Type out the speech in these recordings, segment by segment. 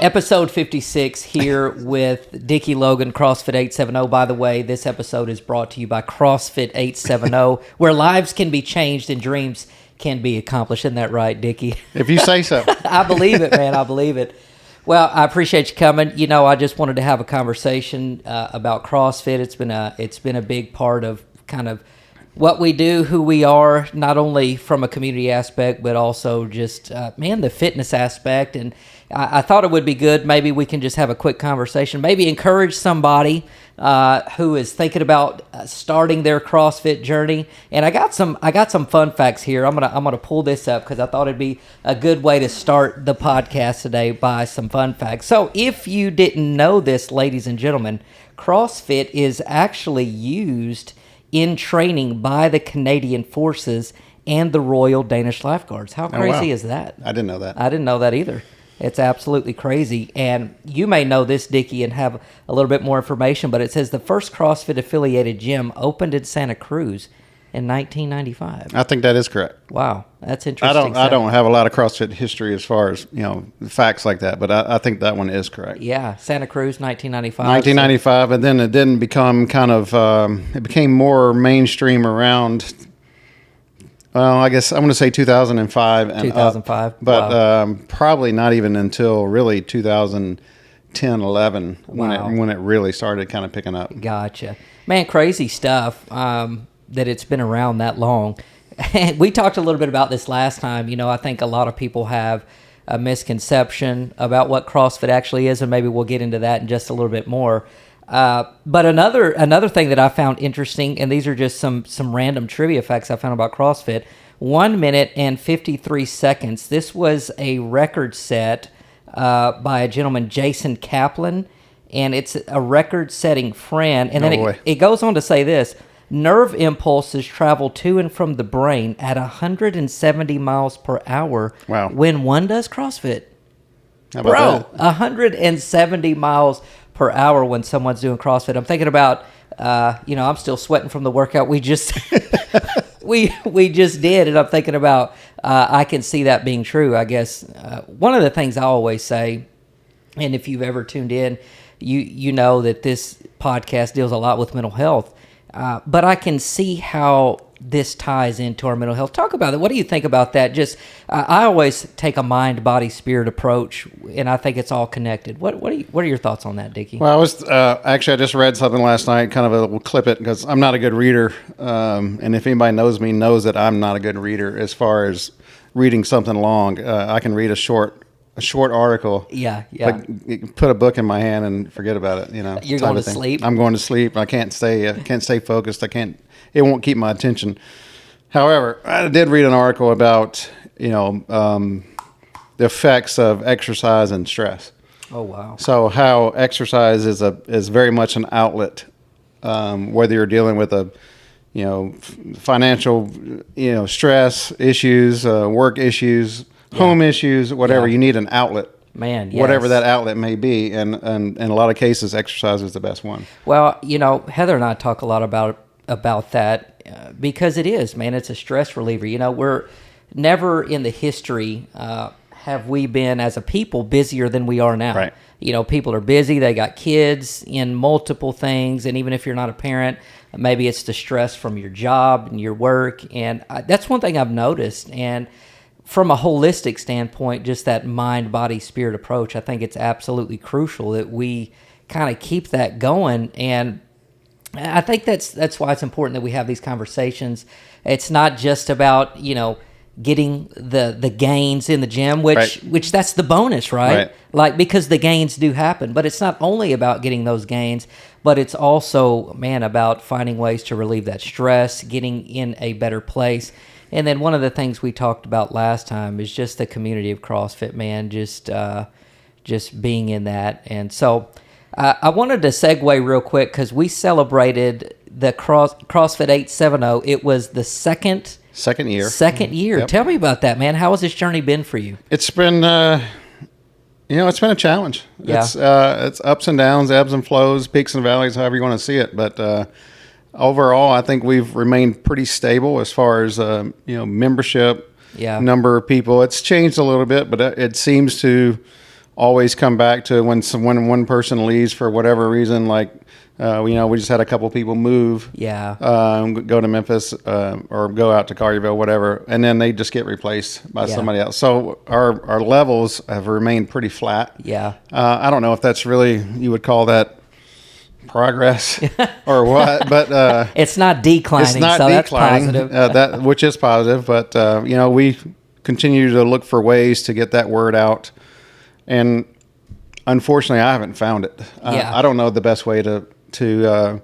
Episode 56 here with Dickie, Logan, CrossFit 870. By the way, this episode is brought to you by CrossFit 870, where lives can be changed and dreams can be accomplished. Isn't that right, Dickie? If you say so. I believe it, man. I believe it. Well, I appreciate you coming. You know, I just wanted to have a conversation about CrossFit. It's been a big part of kind of what we do, who we are, not only from a community aspect, but also just, the fitness aspect. And I thought it would be good. Maybe we can just have a quick conversation, maybe encourage somebody who is thinking about starting their CrossFit journey. And I got some fun facts here. I'm gonna pull this up because I thought it'd be a good way to start the podcast today by some fun facts. So if you didn't know this, ladies and gentlemen, CrossFit is actually used in training by the Canadian Forces and the Royal Danish Lifeguards. How crazy is that? I didn't know that. I didn't know that either. It's absolutely crazy. And you may know this, Dickie, and have a little bit more information, but it says the first CrossFit-affiliated gym opened in Santa Cruz in 1995. I think that is correct. Wow, that's interesting. I don't have a lot of CrossFit history as far as, facts like that, but I think that one is correct. Yeah, Santa Cruz, 1995. 1995, and then it didn't become it became more mainstream around, well, I guess I'm going to say 2005 and 2005, up, but wow. Probably not even until really 2010, 11 when it really started kind of picking up. Gotcha. Man, crazy stuff that it's been around that long. And we talked a little bit about this last time. I think a lot of people have a misconception about what CrossFit actually is, and maybe we'll get into that in just a little bit more. But another thing that I found interesting, and these are just some random trivia facts I found about CrossFit, 1 minute and 53 seconds. This was a record set by a gentleman, Jason Kaplan, and it's a record-setting friend. And then it goes on to say this: nerve impulses travel to and from the brain at 170 miles per hour when one does CrossFit. How about that? 170 miles per hour when someone's doing CrossFit. I'm thinking about, I'm still sweating from the workout we just we just did, and I'm thinking about, I can see that being true. I guess one of the things I always say, and if you've ever tuned in, you know that this podcast deals a lot with mental health. But I can see how this ties into our mental health. Talk about it. What do you think about that? Just, I always take a mind, body, spirit approach, and I think it's all connected. What are your thoughts on that, Dickie? Well, I just read something last night, kind of we'll clip it because I'm not a good reader. And if anybody knows me, knows that I'm not a good reader as far as reading something long. I can read a short article. Yeah. Like, put a book in my hand and forget about it. You're going to sleep. I'm going to sleep. I can't stay focused. It won't keep my attention. However, I did read an article about the effects of exercise and stress. Oh wow! So how exercise is very much an outlet, whether you're dealing with financial stress issues, work issues, home issues, whatever. You need an outlet. Man, yes. Whatever that outlet may be, and in a lot of cases, exercise is the best one. Well, Heather and I talk a lot about that because it is, man, it's a stress reliever. We're never in the history have we been as a people busier than we are now. Right. People are busy. They got kids in multiple things, and even if you're not a parent, maybe it's the stress from your job and your work, and that's one thing I've noticed. And from a holistic standpoint, just that mind, body, spirit approach, I think it's absolutely crucial that we kind of keep that going. And I think that's why it's important that we have these conversations. It's not just about, getting the gains in the gym, which that's the bonus, right? Like, because the gains do happen, but it's not only about getting those gains, but it's also, man, about finding ways to relieve that stress, getting in a better place. And then one of the things we talked about last time is just the community of CrossFit, man, just being in that. And so I wanted to segue real quick because we celebrated the CrossFit 870. It was the second year. Yep. Tell me about that, man. How has this journey been for you? It's been, it's been a challenge. Yeah. It's ups and downs, ebbs and flows, peaks and valleys, however you want to see it. But overall, I think we've remained pretty stable as far as membership, number of people. It's changed a little bit, but it seems to always come back to when one person leaves for whatever reason, like, we just had a couple people move, go to Memphis, or go out to Collierville, whatever. And then they just get replaced by somebody else. So our levels have remained pretty flat. Yeah. I don't know if that's really, you would call that progress or what, but it's not declining. It's not so declining, that's positive. which is positive. But we continue to look for ways to get that word out, and unfortunately, I haven't found it. I don't know the best way to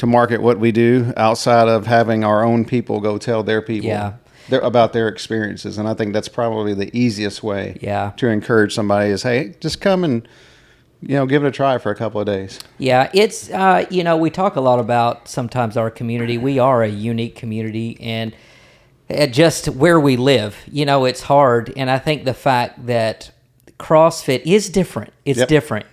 market what we do outside of having our own people go tell their people about their experiences, and I think that's probably the easiest way to encourage somebody is, hey, just come and give it a try for a couple of days. Yeah, it's, we talk a lot about sometimes our community. We are a unique community, and just where we live, it's hard. And I think the fact that CrossFit is different. It's different,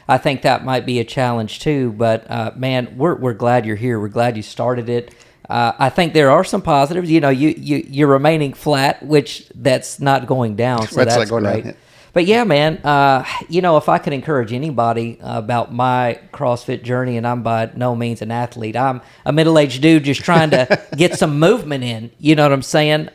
I think that might be a challenge too. But, man, we're glad you're here. We're glad you started it. I think there are some positives. You're remaining flat, which that's not going down. So that's great. Down. But yeah, man, if I could encourage anybody about my CrossFit journey, and I'm by no means an athlete. I'm a middle-aged dude just trying to get some movement in. You know what I'm saying?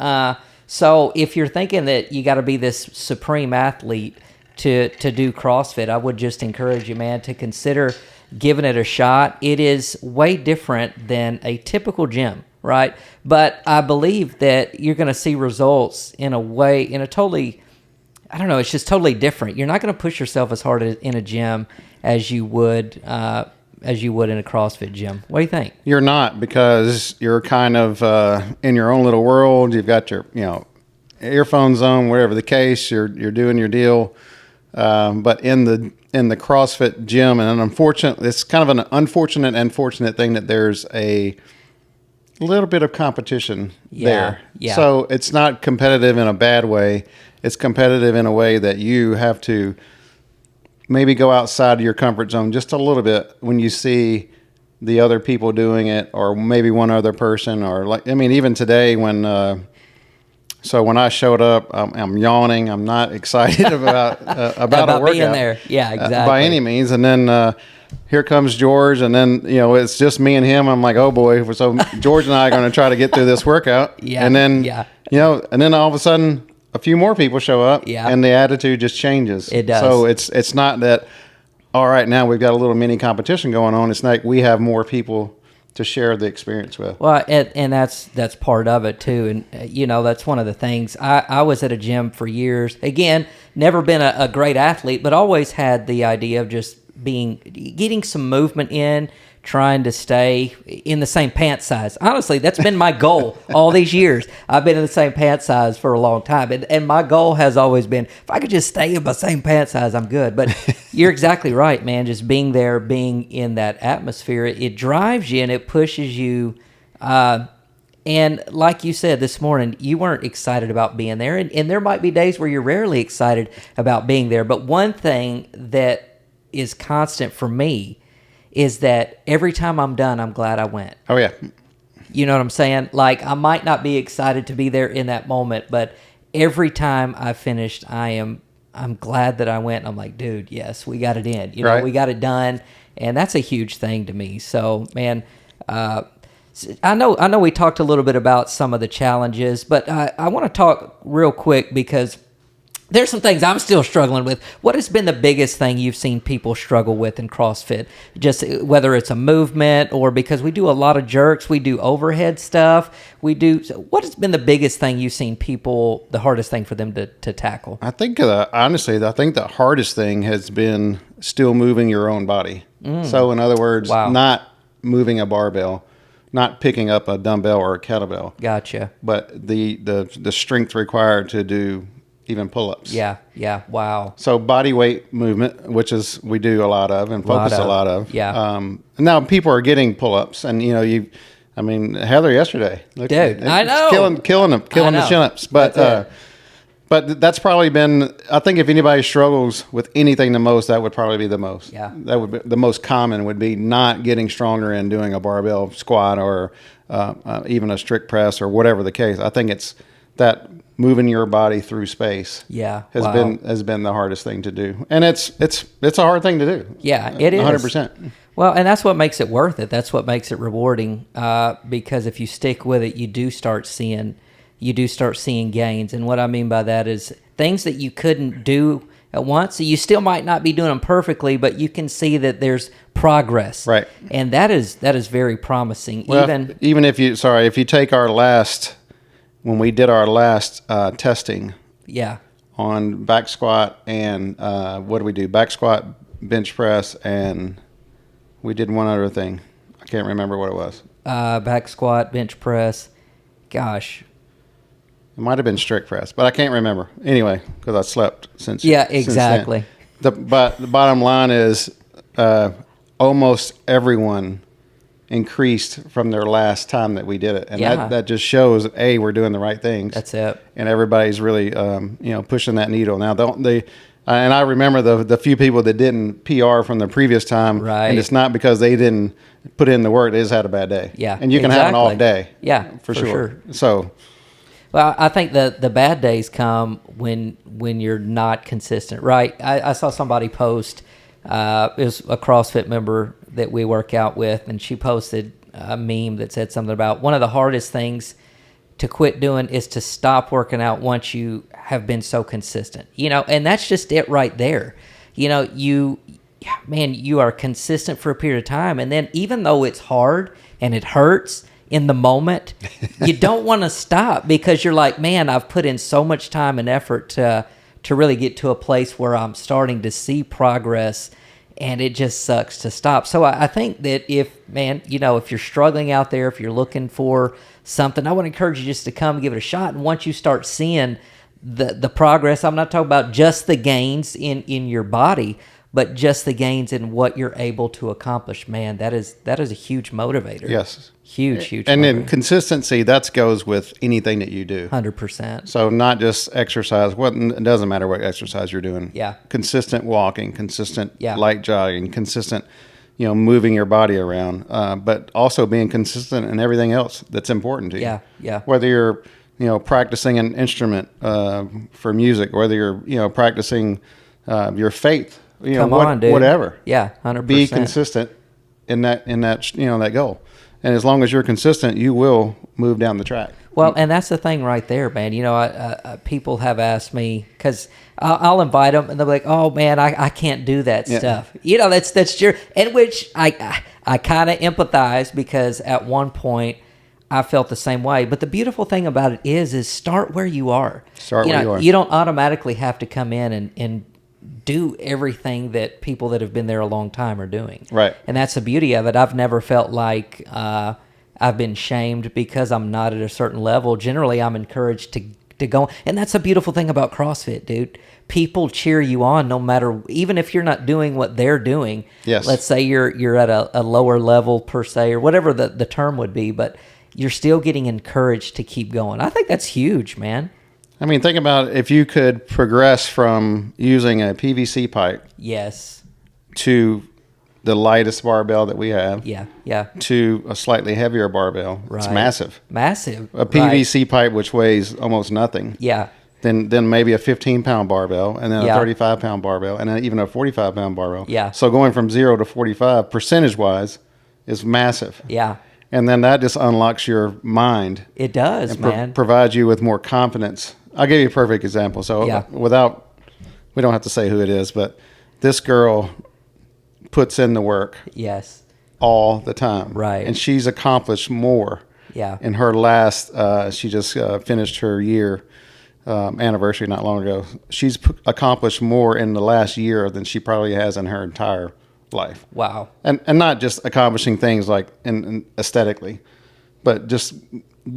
So if you're thinking that you got to be this supreme athlete to do CrossFit, I would just encourage you, man, to consider giving it a shot. It is way different than a typical gym, right? But I believe that you're going to see results in a totally, I don't know, it's just totally different. You're not going to push yourself as hard in a gym as you would in a CrossFit gym. What do you think? You're not, because you're kind of in your own little world. You've got your earphones on, whatever the case. You're doing your deal. But in the CrossFit gym, and it's kind of an and fortunate thing that there's a little bit of competition there. Yeah. So it's not competitive in a bad way. It's competitive in a way that you have to maybe go outside of your comfort zone just a little bit when you see the other people doing it, or maybe one other person, or even today when I showed up, I'm yawning. I'm not excited about a workout. Being there. Yeah, exactly. By any means. And then here comes George, and then, it's just me and him. I'm like, oh boy. So George and I are going to try to get through this workout. And then, and then all of a sudden, a few more people show up, and the attitude just changes. It does. So it's not that, all right, now we've got a little mini competition going on. It's like we have more people to share the experience with. Well, and that's part of it too. And that's one of the things. I was at a gym for years. Again, never been a great athlete, but always had the idea of just getting some movement in, trying to stay in the same pant size. Honestly, that's been my goal all these years. I've been in the same pant size for a long time. And my goal has always been, if I could just stay in my same pant size, I'm good. But you're exactly right, man. Just being there, being in that atmosphere, it drives you and it pushes you. And like you said this morning, you weren't excited about being there. And there might be days where you're rarely excited about being there. But one thing that is constant for me is that every time I'm done, I'm glad I went. Oh, yeah. You know what I'm saying? Like, I might not be excited to be there in that moment, but every time I finished, I'm glad that I went. I'm like, dude, yes, we got it in. We got it done, and that's a huge thing to me. So, man, I know we talked a little bit about some of the challenges, but I want to talk real quick because there's some things I'm still struggling with. What has been the biggest thing you've seen people struggle with in CrossFit? Just whether it's a movement or because we do a lot of jerks, we do overhead stuff. What has been the biggest thing you've seen people, the hardest thing for them to tackle? I think, honestly, the hardest thing has been still moving your own body. So in other words, not moving a barbell, not picking up a dumbbell or a kettlebell. Gotcha. But the strength required to do even pull-ups. Yeah, wow. So body weight movement, which is we do a lot of and focus a lot of. Yeah. Now people are getting pull-ups, and Heather yesterday, I know, killing the chin-ups, but that's probably been. I think if anybody struggles with anything the most, that would probably be the most. Yeah. That would be the most common. Would be not getting stronger and doing a barbell squat or even a strict press or whatever the case. I think that moving your body through space Yeah. has been the hardest thing to do. And it's a hard thing to do. Yeah, it is. 100%. Well, and that's what makes it worth it. That's what makes it rewarding. Because if you stick with it, you do start seeing gains. And what I mean by that is things that you couldn't do at once. So you still might not be doing them perfectly, but you can see that there's progress. Right. And that is very promising. Well, even if you take when we did our last testing Yeah. on back squat and what do we do? Back squat, bench press, and we did one other thing. I can't remember what it was. Back squat, bench press. Gosh. It might have been strict press, but I can't remember. Anyway, because I slept since. Yeah, exactly. But the bottom line is almost everyone increased from their last time that we did it. And that just shows that, A, we're doing the right things. That's it. And everybody's really, pushing that needle. Now, and I remember the few people that didn't PR from the previous time. Right. And it's not because they didn't put in the work. They just had a bad day. Yeah, And you can have an off day. Yeah, For sure. So. Well, I think the bad days come when you're not consistent, right? I saw somebody post, it was a CrossFit member that we work out with, and she posted a meme that said something about one of the hardest things to quit doing is to stop working out once you have been so consistent, and that's just it right there. You are consistent for a period of time, and then even though it's hard and it hurts in the moment, you don't want to stop because you're like, man, I've put in so much time and effort to really get to a place where I'm starting to see progress, and it just sucks to stop. So I think that if you're struggling out there, if you're looking for something, I would encourage you just to come give it a shot. And once you start seeing the progress, I'm not talking about just the gains in your body, but just the gains in what you're able to accomplish, man, that is a huge motivator. Yes. Huge. And motivator. then consistency, that goes with anything that you do. 100%. So not just exercise. It doesn't matter what exercise you're doing. Yeah. Consistent walking, consistent light jogging, consistent, moving your body around, but also being consistent in everything else that's important to you. Yeah. Whether you're, practicing an instrument for music, whether you're, practicing your faith. Come on, dude. Whatever. Yeah, 100%. Be consistent in that that goal, and as long as you're consistent, you will move down the track. Well, and that's the thing right there, man. People have asked me because I'll invite them, and they're like, "Oh man, I can't do that stuff." That's true, and which I kind of empathize because at one point I felt the same way. But the beautiful thing about it is start where you are. Start where you are. You don't automatically have to come in and do everything that people that have been there a long time are doing. Right. And that's the beauty of it. I've never felt like I've been shamed because I'm not at a certain level. Generally, I'm encouraged to go. And that's a beautiful thing about CrossFit, dude. People cheer you on no matter, even if you're not doing what they're doing. Yes. Let's say you're at a lower level per se, or whatever the term would be, but you're still getting encouraged to keep going. I think that's huge, man. I mean, think about if you could progress from using a PVC pipe Yes. to the lightest barbell that we have Yeah. to a slightly heavier barbell. Right. It's massive. Massive. A PVC pipe, which weighs almost nothing. Yeah. Then maybe a 15-pound barbell, and then a Yeah. 35-pound barbell, and then even a 45-pound barbell. Yeah. So going from 0 to 45, percentage-wise, is massive. Yeah. And then that just unlocks your mind. It does, and man. provides you with more confidence. I'll give you a perfect example. So we don't have to say who it is, but this girl puts in the work Yes. all the time. Right. And she's accomplished more. Yeah. In her last, she just finished her year anniversary not long ago. She's accomplished more in the last year than she probably has in her entire life. Wow. And not just accomplishing things like in aesthetically, but just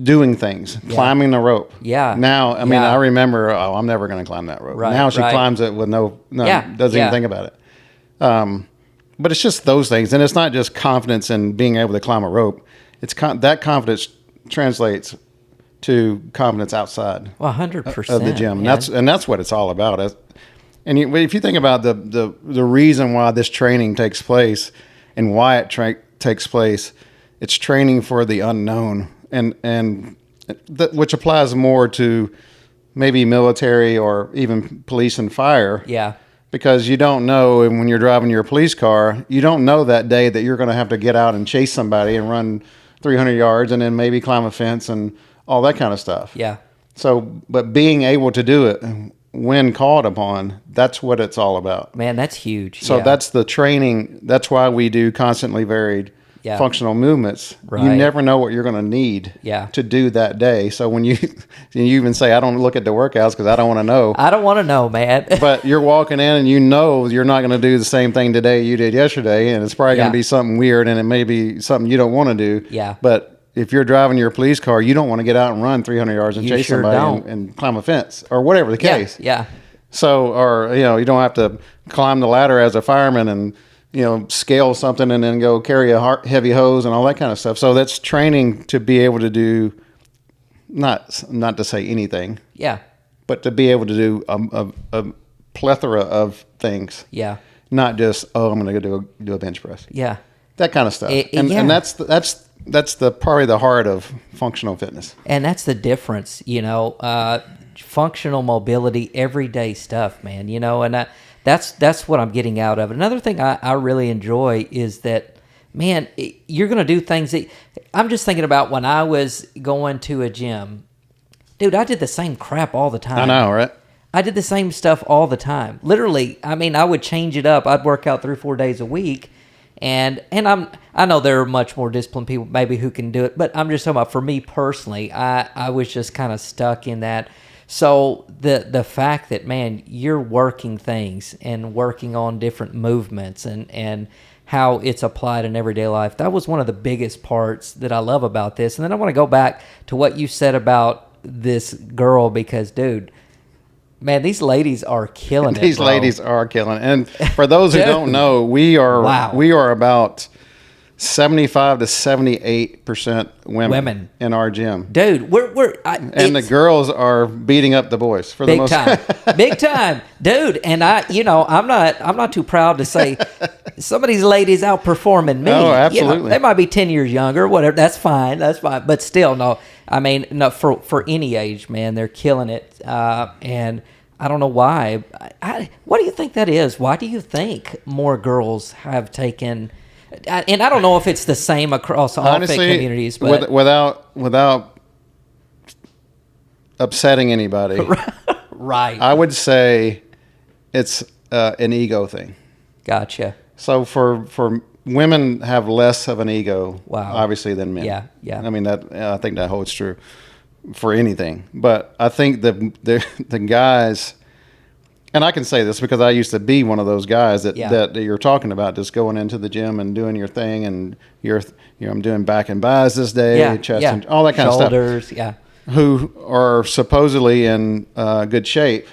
doing things, climbing the rope. Yeah. Now, I mean, I remember, I'm never going to climb that rope. Right, Now she right. climbs it with doesn't even think about it. But it's just those things. And it's not just confidence in being able to climb a rope. It's that confidence translates to confidence outside 100% of the gym. man. And that's what it's all about. And if you think about the reason why this training takes place and why it takes place, it's training for the unknown. And which applies more to maybe military or even police and fire. Yeah. Because you don't know, and when you're driving your police car, you don't know that day that you're going to have to get out and chase somebody and run 300 yards and then maybe climb a fence and all that kind of stuff. Yeah. So, but being able to do it when called upon, that's what it's all about. Man, that's huge. So that's the training. That's why we do constantly varied functional movements. Right. You never know what you're going to need to do that day. So when you even say, I don't look at the workouts because I don't want to know. I don't want to know, man. But you're walking in and you know you're not going to do the same thing today you did yesterday. And it's probably going to be something weird, and it may be something you don't want to do. Yeah. But if you're driving your police car, you don't want to get out and run 300 yards and chase somebody and climb a fence or whatever the case. Yeah. So, or, you don't have to climb the ladder as a fireman and, scale something and then go carry a heavy hose and all that kind of stuff. So that's training to be able to do, not to say anything. Yeah. But to be able to do a plethora of things. Yeah. Not just, I'm going to go do a bench press. Yeah. That kind of stuff. And that's the probably the heart of functional fitness. And that's the difference, functional mobility, everyday stuff, man, and that's what I'm getting out of it. Another thing I really enjoy is that, man, you're going to do things that I'm just thinking about when I was going to a gym. Dude, I did the same crap all the time. I know, right? I did the same stuff all the time. Literally, I would change it up. I'd work out 3 or 4 days a week. And I know there are much more disciplined people maybe who can do it, but I'm just talking about for me personally, I was just kind of stuck in that. So the fact that, man, you're working things and working on different movements and how it's applied in everyday life, that was one of the biggest parts that I love about this. And then I want to go back to what you said about this girl because, dude, man, these ladies are killing it. These ladies are killing it. And for those who don't know, we are about 75 to 78% women in our gym. Dude, and the girls are beating up the boys for the most time. Big time. Dude, and I'm not too proud to say some of these ladies outperforming me. Oh, absolutely. They might be 10 years younger, whatever. That's fine. But still, no. No, for any age, man, they're killing it. And I don't know why. What do you think that is? Why do you think more girls have taken? And I don't know if it's the same across all fit communities, but without upsetting anybody, right? I would say it's an ego thing. Gotcha. So for women have less of an ego, obviously, than men. Yeah. I think that holds true for anything. But I think the guys, and I can say this because I used to be one of those guys that you're talking about, just going into the gym and doing your thing, and I'm doing back and buys this day, chest and all that kind of stuff. Shoulders, yeah. Who are supposedly in good shape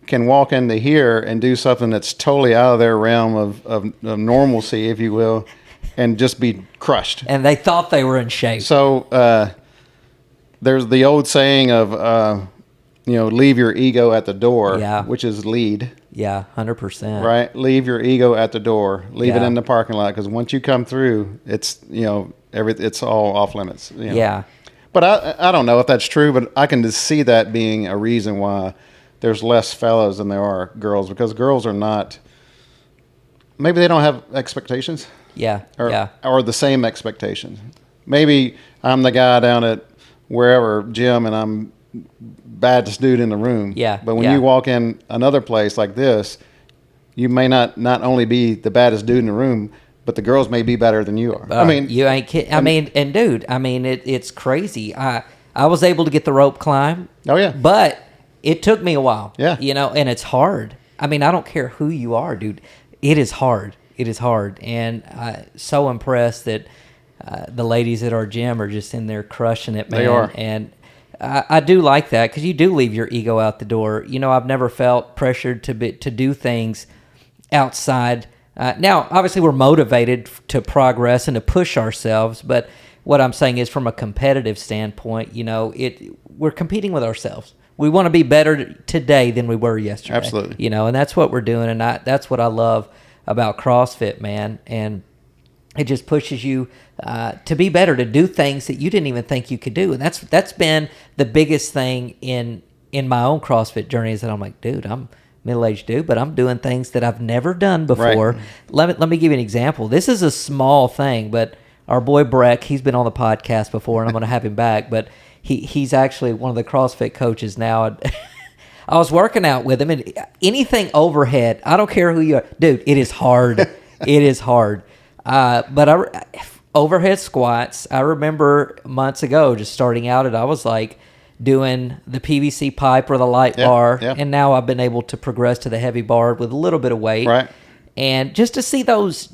can walk into here and do something that's totally out of their realm of normalcy, if you will, and just be crushed. And they thought they were in shape. So there's the old saying of, leave your ego at the door, which is lead. Yeah, 100%. Right? Leave your ego at the door. Leave it in the parking lot, because once you come through, it's, it's all off limits. Yeah. But I don't know if that's true, but I can just see that being a reason why there's less fellows than there are girls, because girls are not, maybe they don't have expectations. Yeah. Or the same expectations. Maybe I'm the guy down at wherever gym and I'm baddest dude in the room. Yeah. But when you walk in another place like this, you may not only be the baddest dude in the room, but the girls may be better than you are. You ain't kidding. Dude, it's crazy. I was able to get the rope climb. Oh yeah. But it took me a while. Yeah. And it's hard. I don't care who you are, dude. It is hard. It is hard. And I'm so impressed that the ladies at our gym are just in there crushing it, man. They are. And I do like that, because you do leave your ego out the door. I've never felt pressured to do things outside. Now, obviously, we're motivated to progress and to push ourselves, but what I'm saying is, from a competitive standpoint, we're competing with ourselves. We want to be better today than we were yesterday. Absolutely. And that's what we're doing, and that's what I love about CrossFit, man. And it just pushes you to be better, to do things that you didn't even think you could do. And that's been the biggest thing in my own CrossFit journey, is that I'm like, dude, I'm middle-aged dude, but I'm doing things that I've never done before. Right. Let me give you an example. This is a small thing, but our boy Breck, he's been on the podcast before, and I'm going to have him back, but he's actually one of the CrossFit coaches now. I was working out with him, and anything overhead, I don't care who you are. Dude, it is hard. It is hard. But overhead squats, I remember months ago just starting out, and I was like doing the PVC pipe or the light bar, and now I've been able to progress to the heavy bar with a little bit of weight. Right. And just to see those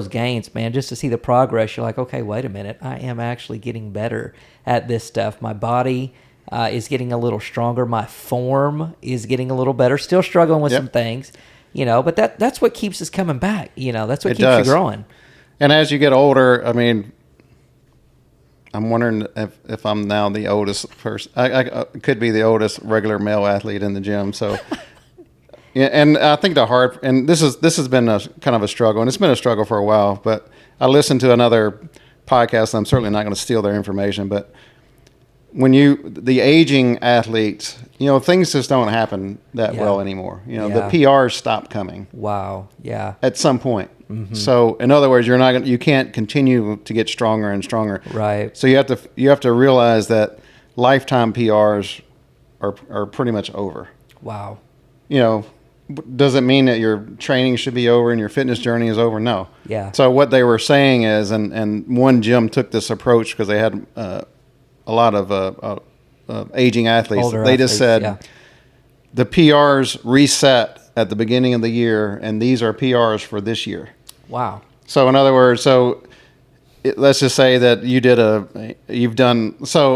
gains, man, just to see the progress, you're like, okay, wait a minute, I am actually getting better at this stuff. My body is getting a little stronger. My form is getting a little better. Still struggling with some things, but that's what keeps us coming back. That's what keeps you growing. And as you get older, I mean, I'm wondering if I'm now the oldest person. I could be the oldest regular male athlete in the gym. So. Yeah, and I think this has been a kind of a struggle, and it's been a struggle for a while. But I listened to another podcast, and I'm certainly not going to steal their information. But when the aging athletes, things just don't happen that well anymore. The PRs stop coming. Wow. Yeah. At some point. Mm-hmm. So in other words, you can't continue to get stronger and stronger. Right. So you have to realize that lifetime PRs are pretty much over. Wow. Does it mean that your training should be over and your fitness journey is over? No. Yeah. So what they were saying is, and one gym took this approach because they had a lot of aging athletes. Older they athletes, just said the PRs reset at the beginning of the year, and these are PRs for this year. Wow. So in other words, let's just say that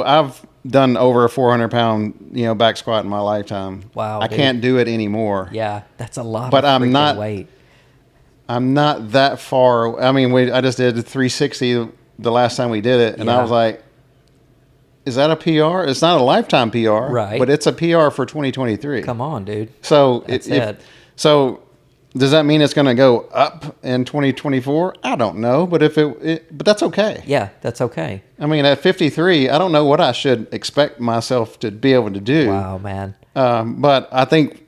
I've done over a 400-pound, back squat in my lifetime. Wow. I can't do it anymore. Yeah, that's a lot. But of weight. I'm not that far. I mean, I just did 360 the last time we did it, and I was like, is that a PR? It's not a lifetime PR, right? But it's a PR for 2023. Come on, dude. So So does that mean it's going to go up in 2024? I don't know, but but that's okay. Yeah, that's okay. I mean, at 53, I don't know what I should expect myself to be able to do. Wow, man. But I think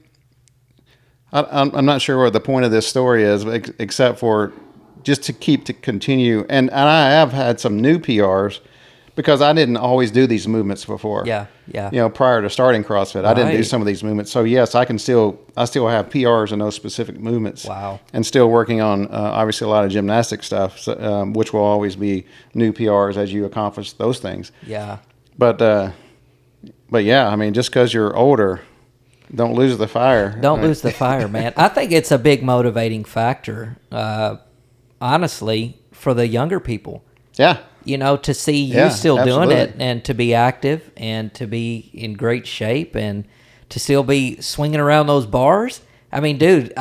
I'm not sure what the point of this story is, except for just to continue. And I have had some new PRs because I didn't always do these movements before. Yeah. Prior to starting CrossFit, I didn't do some of these movements. So yes, I still have PRs in those specific movements. Wow. And still working on obviously a lot of gymnastic stuff, which will always be new PRs as you accomplish those things. Yeah. But yeah, I mean, just because you're older, don't lose the fire. Don't lose the fire, man. I think it's a big motivating factor, honestly, for the younger people. Yeah. To see you still doing it, and to be active and to be in great shape and to still be swinging around those bars. I mean, dude,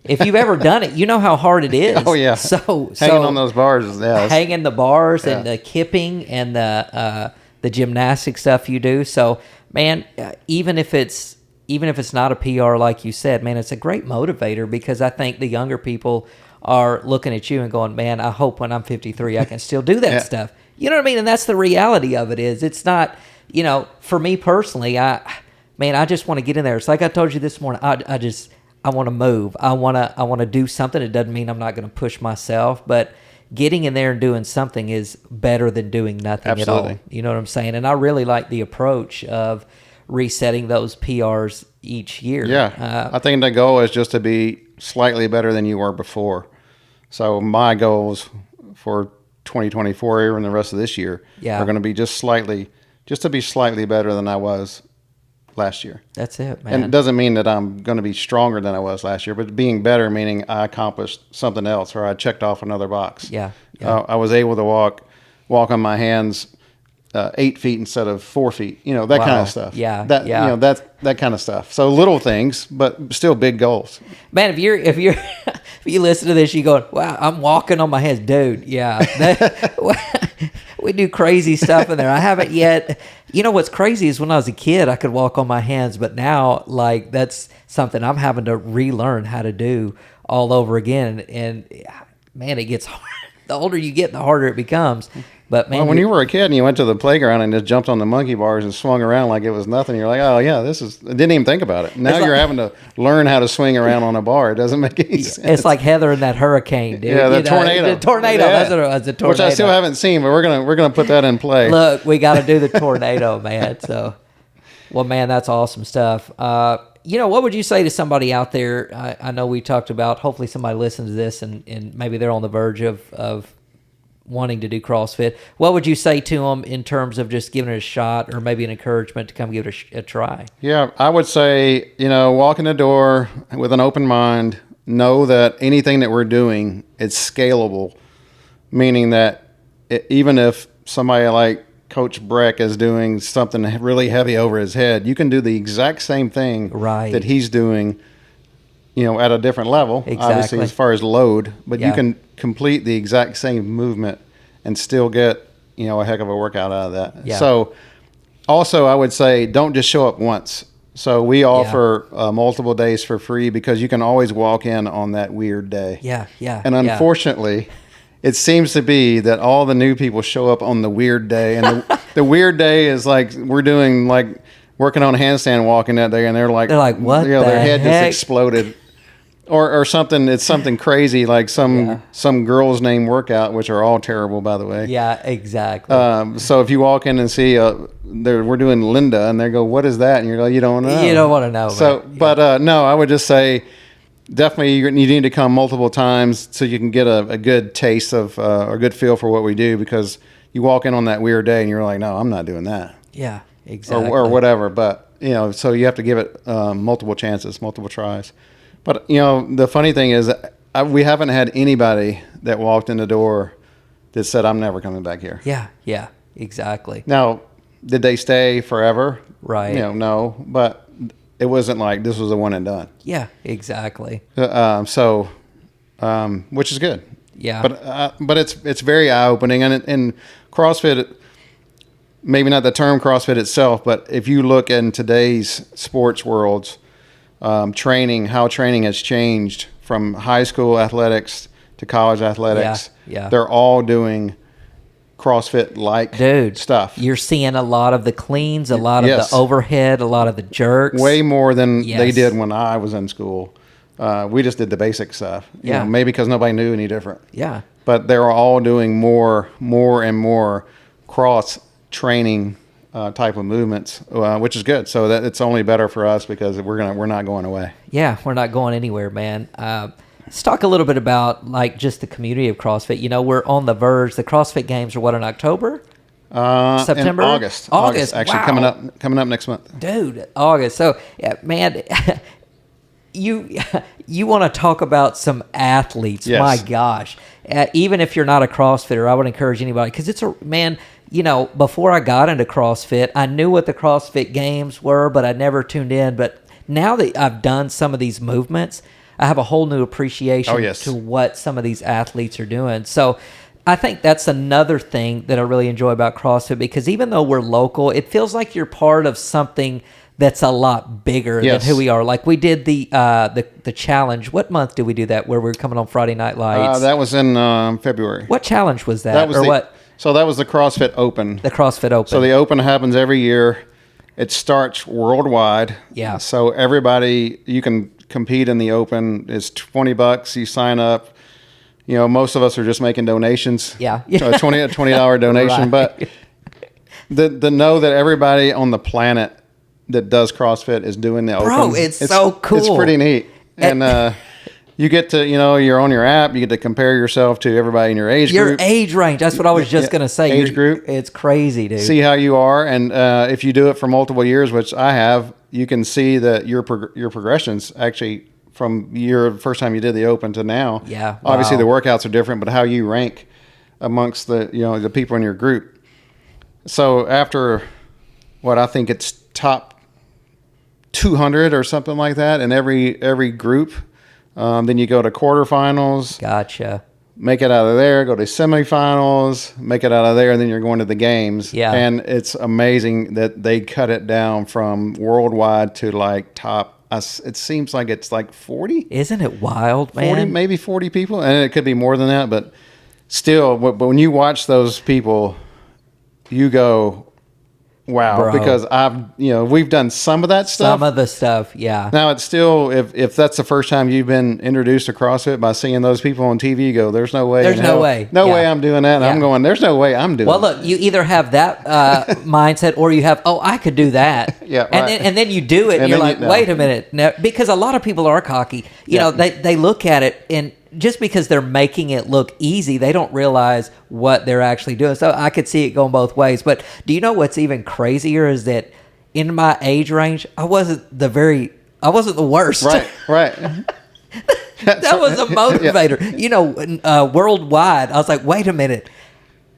if you've ever done it, you know how hard it is. Oh, yeah. So hanging on those bars. Hanging the bars and the kipping and the gymnastic stuff you do. So, man, even if it's not a PR like you said, man, it's a great motivator, because I think the younger people are looking at you and going, man, I hope when I'm 53 I can still do that stuff. You know what I mean? And that's the reality of it. It's not, for me personally, I just want to get in there. It's like I told you this morning, I want to move. I want to do something. It doesn't mean I'm not going to push myself, but getting in there and doing something is better than doing nothing at all. You know what I'm saying? And I really like the approach of resetting those PRs each year. Yeah. I think the goal is just to be slightly better than you were before. So my goals for 2024 and the rest of this year are going to be just to be slightly better than I was last year. That's it, man. And it doesn't mean that I'm going to be stronger than I was last year, but being better meaning I accomplished something else, or I checked off another box. Yeah. I was able to walk on my hands 8 feet instead of 4 feet, that kind of stuff. Yeah. That kind of stuff. So little things, but still big goals. Man, if you listen to this, you go, wow, I'm walking on my hands, dude. Yeah. We do crazy stuff in there. I haven't yet. What's crazy is when I was a kid, I could walk on my hands, but now, like, that's something I'm having to relearn how to do all over again. And man, it gets hard. the older you get, the harder it becomes. But man, Well, when you were a kid and you went to the playground and just jumped on the monkey bars and swung around like it was nothing, you're like, oh yeah, I didn't even think about it. Now you're having to learn how to swing around on a bar. It doesn't make any sense. it's like Heather and that hurricane, dude. Yeah, the tornado. The tornado. Yeah. That's what it was, a tornado. Which I still haven't seen, but we're gonna put that in play. Look, we got to do the tornado, man. So, well, man, that's awesome stuff. What would you say to somebody out there? I know we talked about, hopefully somebody listens to this and maybe they're on the verge of wanting to do CrossFit. What would you say to them in terms of just giving it a shot or maybe an encouragement to come give it a try? Yeah, I would say, walk in the door with an open mind. Know that anything that we're doing is scalable, meaning that even if somebody like Coach Breck is doing something really heavy over his head, you can do the exact same thing that he's doing, at a different level, obviously as far as load, but you can complete the exact same movement and still get, a heck of a workout out of that. Yeah. So also I would say, don't just show up once. So we offer multiple days for free because you can always walk in on that weird day. Yeah. And unfortunately, it seems to be that all the new people show up on the weird day, and the weird day is like we're doing like working on handstand walking that day, and they're like what? Their head heck? just exploded, or something. It's something crazy like some girls' name workout, which are all terrible, by the way. Yeah, exactly. So if you walk in and see we're doing Linda, and they go, "What is that?" and you're like, "You don't know." You don't want to know. So, but no, I would just say, definitely you need to come multiple times so you can get a good taste of a good feel for what we do, because you walk in on that weird day and you're like, no, I'm not doing that. Yeah, exactly. Or whatever. But, so you have to give it multiple chances, multiple tries. But, the funny thing is we haven't had anybody that walked in the door that said, I'm never coming back here. Yeah, exactly. Now, did they stay forever? Right. No, but it wasn't like this was a one and done. Yeah, exactly. Which is good. Yeah. But it's very eye opening, and CrossFit, maybe not the term CrossFit itself, but if you look in today's sports worlds, how training has changed from high school athletics to college athletics. Yeah. They're all doing CrossFit-like stuff. You're seeing a lot of the cleans, a lot of the overhead, a lot of the jerks. Way more than they did when I was in school. We just did the basic stuff. Maybe because nobody knew any different. Yeah. But they were all doing more and more cross-training type of movements, which is good. So that it's only better for us because we're not going away. Yeah, we're not going anywhere, man. Let's talk a little bit about like just the community of CrossFit. We're on the verge. The CrossFit Games are what, in October? September? In August. Actually, wow. coming up next month. Dude, August. So, man, you want to talk about some athletes. Yes. My gosh. Even if you're not a CrossFitter, I would encourage anybody, because it's before I got into CrossFit, I knew what the CrossFit Games were, but I never tuned in. But now that I've done some of these movements, I have a whole new appreciation to what some of these athletes are doing. So I think that's another thing that I really enjoy about CrossFit, because even though we're local, it feels like you're part of something that's a lot bigger than who we are. Like we did the challenge. What month did we do that, where we were coming on Friday Night Lights? That was in February. What challenge was that? What? So that was the CrossFit Open. The CrossFit Open. So the Open happens every year. It starts worldwide. Yeah. So everybody, you can compete in the Open. It's $20. You sign up. Most of us are just making donations. Yeah. So a $20 donation. Right. But the know that everybody on the planet that does CrossFit is doing the Open. Bro, it's so cool. It's pretty neat. And you get to, you're on your app. You get to compare yourself to everybody in your age group. Your age range. That's what I was just going to say. Age group. It's crazy, dude. See how you are. And if you do it for multiple years, which I have, you can see that your progressions actually from your first time you did the Open to now. Yeah. Obviously the workouts are different, but how you rank amongst the people in your group. So after what I think it's top 200 or something like that in every group, then you go to quarterfinals. Gotcha. Make it out of there, go to semifinals, make it out of there, and then you're going to the games. Yeah. And it's amazing that they cut it down from worldwide to like top. It seems like it's like 40. Isn't it wild, man? 40, maybe 40 people, and it could be more than that. But still, but when you watch those people, you go, wow, Bro. because we've done some of that stuff. Some of the stuff, yeah. Now it's still, if that's the first time you've been introduced to CrossFit by seeing those people on TV, you go, there's no way. There's no way. No Yeah. way I'm doing that. And Yeah. I'm going, there's no way I'm doing Well, look, you either have that mindset or you have, oh, I could do that. Yeah, right. And then you do it and you're like, wait a minute. Now, because a lot of people are cocky. You know, they look at it and just because they're making it look easy, they don't realize what they're actually doing. So I could see it going both ways. But do you know what's even crazier is that in my age range, I wasn't the worst. Right. That was a motivator. You know, worldwide, I was like, wait a minute.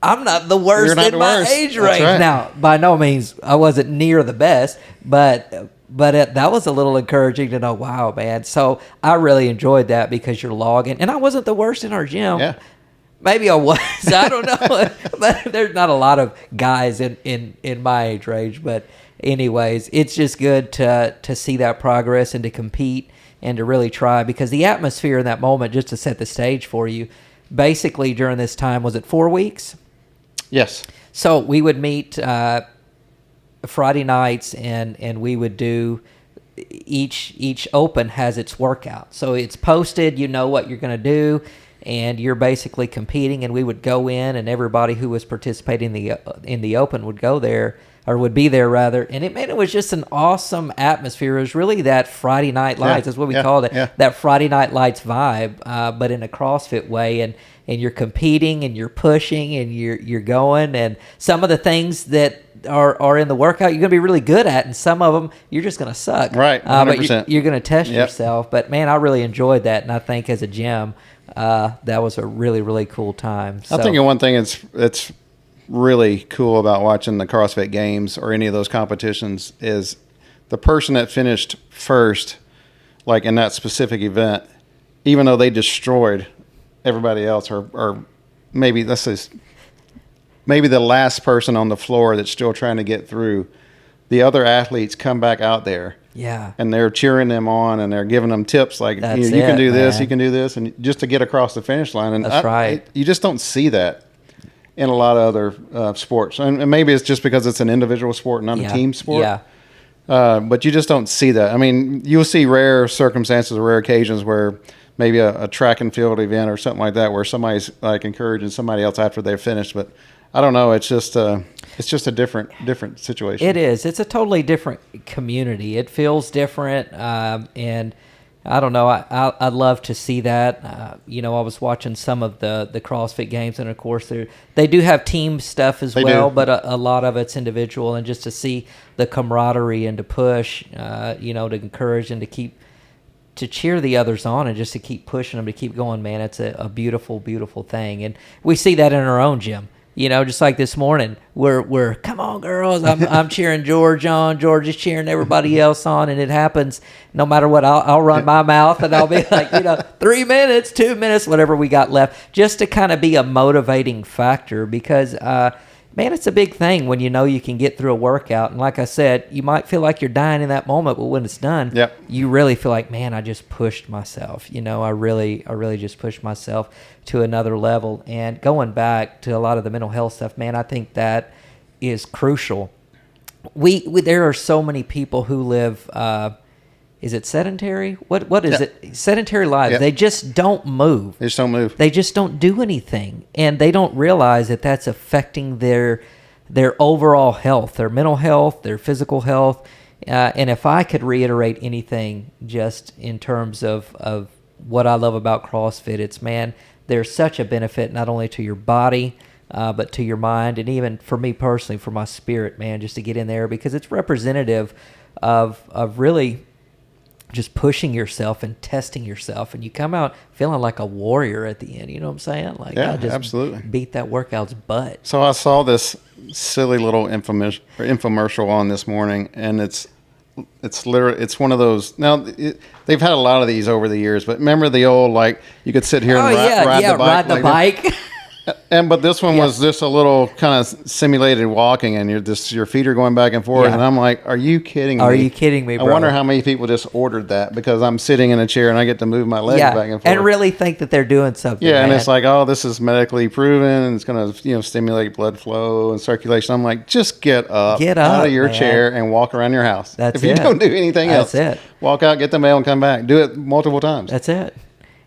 I'm not the worst in my age range. Right. Now, by no means, I wasn't near the best, but that was a little encouraging to know, wow, man. So I really enjoyed that because you're logging. And I wasn't the worst in our gym. Yeah. Maybe I was. I don't know. But there's not a lot of guys in my age range. But anyways, it's just good to see that progress and to compete and to really try, because the atmosphere in that moment, just to set the stage for you, basically during this time, was it 4 weeks? Yes. So we would meet Friday nights and we would do each open has its workout. So it's posted, you know what you're going to do, and you're basically competing, and we would go in and everybody who was participating in the open would go there, or would be there rather, and it was just an awesome atmosphere. It was really that Friday Night Lights, that's what we called it, that Friday Night Lights vibe, but in a CrossFit way, and you're competing and you're pushing and you're going, and some of the things that are in the workout you're going to be really good at, and some of them you're just going to suck. Right, 100%. But you're going to test yourself. But man, I really enjoyed that, and I think as a gym, that was a really, really cool time. So, I think one thing it's really cool about watching the CrossFit Games or any of those competitions is the person that finished first, like in that specific event, even though they destroyed everybody else, or maybe maybe the last person on the floor that's still trying to get through, the other athletes come back out there. Yeah. And they're cheering them on, and they're giving them tips like, you can do this, man. You can do this, and just to get across the finish line. And that's right. You just don't see that in a lot of other sports. And maybe it's just because it's an individual sport and not a team sport. Yeah. But you just don't see that. I mean, you'll see rare circumstances or rare occasions where maybe a track and field event or something like that, where somebody's like encouraging somebody else after they're finished. But I don't know. It's just a different situation. It is. It's a totally different community. It feels different, and I don't know. I'd love to see that. I was watching some of the CrossFit Games, and of course they do have team stuff as well, but a lot of it's individual, and just to see the camaraderie and to push, to encourage and to cheer the others on, and just to keep pushing them to keep going, man, it's a beautiful, beautiful thing. And we see that in our own gym. Just like this morning, we're come on, girls. I'm cheering George on. George is cheering everybody else on, and it happens no matter what. I'll run my mouth, and I'll be like, 3 minutes, 2 minutes, whatever we got left, just to kind of be a motivating factor, because man, it's a big thing when you can get through a workout. And like I said, you might feel like you're dying in that moment, but when it's done, you really feel like, man, I just pushed myself. I really just pushed myself to another level. And going back to a lot of the mental health stuff, man, I think that is crucial. There are so many people who live, is it sedentary? What is it? Sedentary lives. Yep. They just don't move. They just don't move. They just don't do anything, and they don't realize that that's affecting their overall health, their mental health, their physical health. And if I could reiterate anything, just in terms of what I love about CrossFit, it's, man, there's such a benefit not only to your body, but to your mind, and even for me personally, for my spirit, man, just to get in there, because it's representative of really just pushing yourself and testing yourself, and you come out feeling like a warrior at the end. You know what I'm saying? Like, yeah, I just absolutely beat that workout's butt. So I saw this silly little infomercial on this morning, and it's literally, it's one of those. Now they've had a lot of these over the years, but remember the old, like, you could sit here and ride the bike. But this one was just a little kind of simulated walking, and your feet are going back and forth. Yeah. And I'm like, are you kidding me? Are you kidding me, bro? I wonder how many people just ordered that because I'm sitting in a chair and I get to move my legs back and forth. And really think that they're doing something. Yeah, man. and it's like, oh, this is medically proven, and it's going to stimulate blood flow and circulation. I'm like, just get up out of your man. chair and walk around your house. That's if you it. don't do anything else, That's it. Walk out, get the mail, and come back. Do it multiple times. That's it.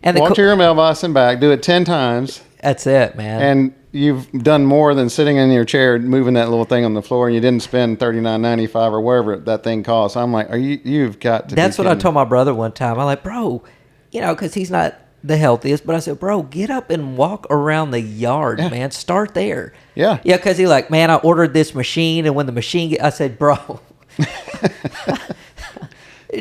And Walk to your mailbox and back. Do it 10 times. That's it, man. And you've done more than sitting in your chair moving that little thing on the floor, and you didn't spend $39.95 or wherever that thing costs. I'm like, you've got to. That's what I told my brother one time. I'm like, bro, because he's not the healthiest, but I said, bro, get up and walk around the yard, man. Start there. Yeah. Yeah, because he like, man, I ordered this machine, and when the machine, I said, bro.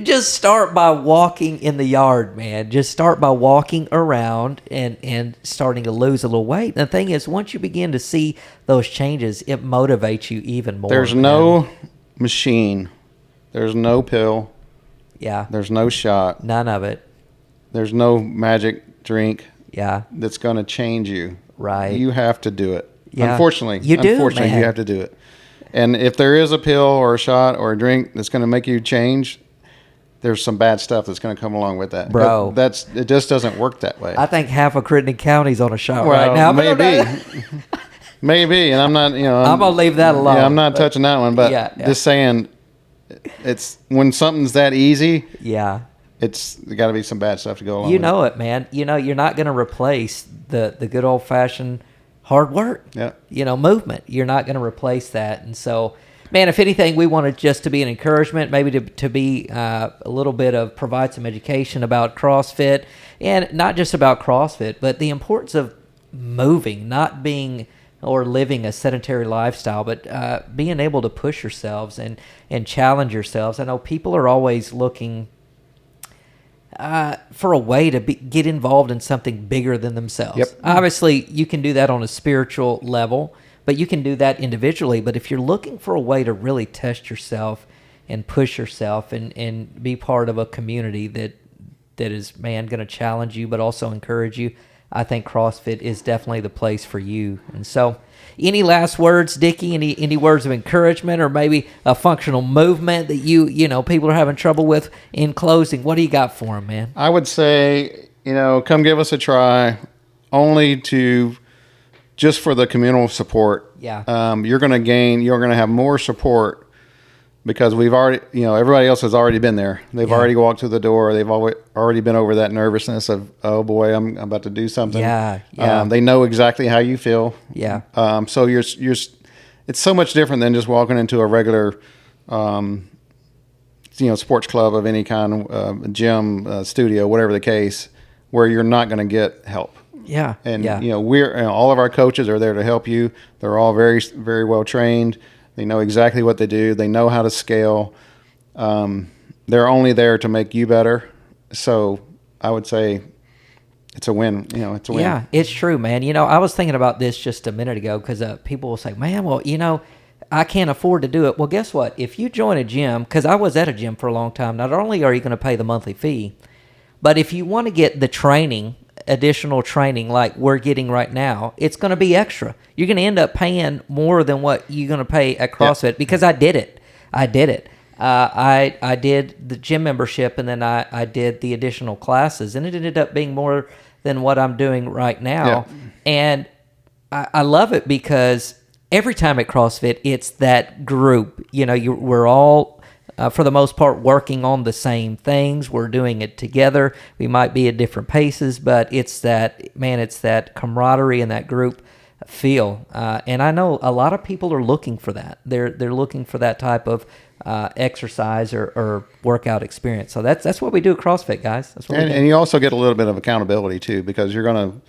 Just start by walking in the yard, man. Just start by walking around and starting to lose a little weight. And the thing is, once you begin to see those changes, it motivates you even more. There's no machine. There's no pill. Yeah. There's no shot. None of it. There's no magic drink. Yeah. That's going to change you. Right. You have to do it. Yeah. Unfortunately, you do, man. You have to do it. And if there is a pill or a shot or a drink that's going to make you change, there's some bad stuff that's going to come along with that. Bro. It just doesn't work that way. I think half of Crittenden County's on a shot right now. Maybe. Maybe. And I'm not, I'm going to leave that alone. Yeah, I'm not touching that one. But just saying, it's when something's that easy. Yeah. It's got to be some bad stuff to go along You with know it, man. You're not going to replace the good old-fashioned hard work, movement. You're not going to replace that. And so, man, if anything, we wanted just to be an encouragement, maybe to be a little bit of provide some education about CrossFit, and not just about CrossFit, but the importance of moving, not being or living a sedentary lifestyle, but being able to push yourselves and challenge yourselves. I know people are always looking for a way to get involved in something bigger than themselves. Yep. Obviously, you can do that on a spiritual level, but you can do that individually. But if you're looking for a way to really test yourself and push yourself and be part of a community that is, man, going to challenge you but also encourage you, I think CrossFit is definitely the place for you. And so, any last words, Dickie? Any words of encouragement, or maybe a functional movement that you people are having trouble with in closing? What do you got for them, man? I would say, come give us a try, only just for the communal support. Yeah. You're going to have more support because we've already, everybody else has already been there. They've already walked through the door. They've already been over that nervousness of, oh boy, I'm about to do something. Yeah. They know exactly how you feel. Yeah. So it's so much different than just walking into a regular, sports club of any kind, gym, studio, whatever the case, where you're not going to get help. Yeah. And, all of our coaches are there to help you. They're all very, very well trained. They know exactly what they do. They know how to scale. They're only there to make you better. So I would say it's a win. It's a win. Yeah, it's true, man. I was thinking about this just a minute ago because people will say, man, well, I can't afford to do it. Well, guess what? If you join a gym, because I was at a gym for a long time, not only are you going to pay the monthly fee, but if you want to get the training, additional training like we're getting right now, it's going to be extra. You're going to end up paying more than what you're going to pay at CrossFit because I did it. I did the gym membership, and then I did the additional classes, and it ended up being more than what I'm doing right now. Yeah. And I love it because every time at CrossFit, it's that group. We're all for the most part, working on the same things. We're doing it together. We might be at different paces, but it's that camaraderie and that group feel. And I know a lot of people are looking for that. They're looking for that type of exercise or workout experience. So that's what we do at CrossFit, guys. That's what we do. And you also get a little bit of accountability too, because you're going to,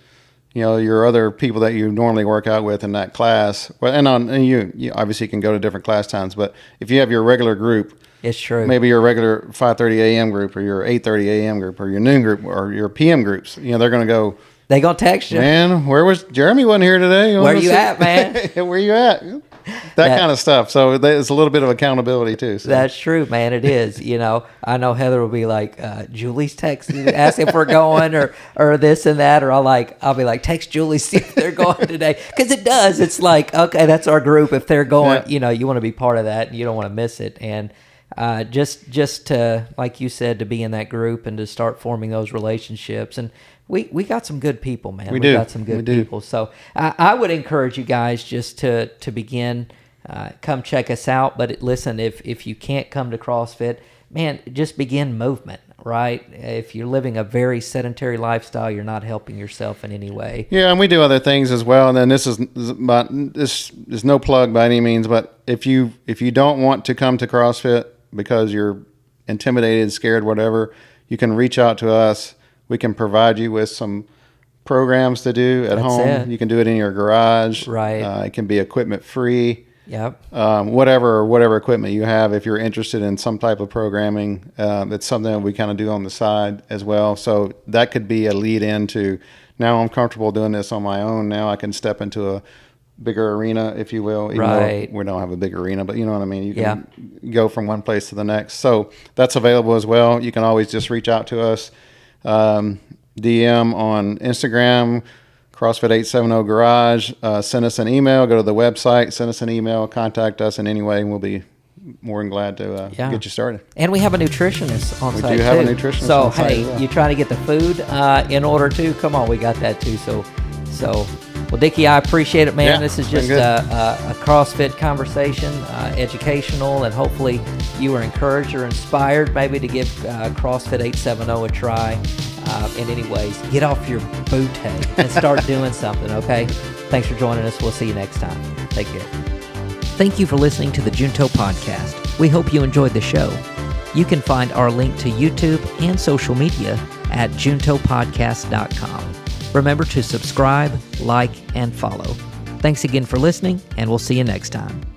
your other people that you normally work out with in that class. Well, and you obviously can go to different class times, but if you have your regular group, it's true. Maybe your regular 5:30 a.m. group, or your 8:30 a.m. group, or your noon group, or your PM groups. They're going to go. They gonna text you, man. Where was Jeremy? Wasn't here today. Where you at, man? Where you at? that kind of stuff. So there's a little bit of accountability too. So. That's true, man. It is. I know Heather will be like, Julie's texting, ask if we're going or this and that, or I'll be like, text Julie, see if they're going today, because it does. It's like, okay, that's our group. If they're going, you want to be part of that, and you don't want to miss it. And just to, like you said, to be in that group and to start forming those relationships. And we got some good people, man. We got some good people. So I would encourage you guys just to begin, come check us out. But listen, if you can't come to CrossFit, man, just begin movement, right? If you're living a very sedentary lifestyle, you're not helping yourself in any way. Yeah, and we do other things as well. And then this is no plug by any means, but if you don't want to come to CrossFit because you're intimidated, scared, whatever, you can reach out to us. We can provide you with some programs to do at home. You can do it in your garage. Right. It can be equipment free. Yep. Whatever equipment you have, if you're interested in some type of programming, it's something that we kind of do on the side as well. So that could be a lead into, now I'm comfortable doing this on my own. Now I can step into a bigger arena, if you will. Even though we don't have a big arena, but you know what I mean? You can go from one place to the next. So that's available as well. You can always just reach out to us. DM on Instagram, CrossFit 870 Garage. Send us an email, go to the website, send us an email, contact us in any way, and we'll be more than glad to get you started. And we have a nutritionist on site. We do have a nutritionist so, on site. So, hey, you trying to get the food in order to? Come on, we got that too. So, well, Dickie, I appreciate it, man. Yeah, this is just a CrossFit conversation, educational, and hopefully you were encouraged or inspired maybe to give CrossFit 870 a try. In any ways, get off your booty and start doing something, okay? Thanks for joining us. We'll see you next time. Take care. Thank you for listening to the Junto Podcast. We hope you enjoyed the show. You can find our link to YouTube and social media at juntopodcast.com. Remember to subscribe, like, and follow. Thanks again for listening, and we'll see you next time.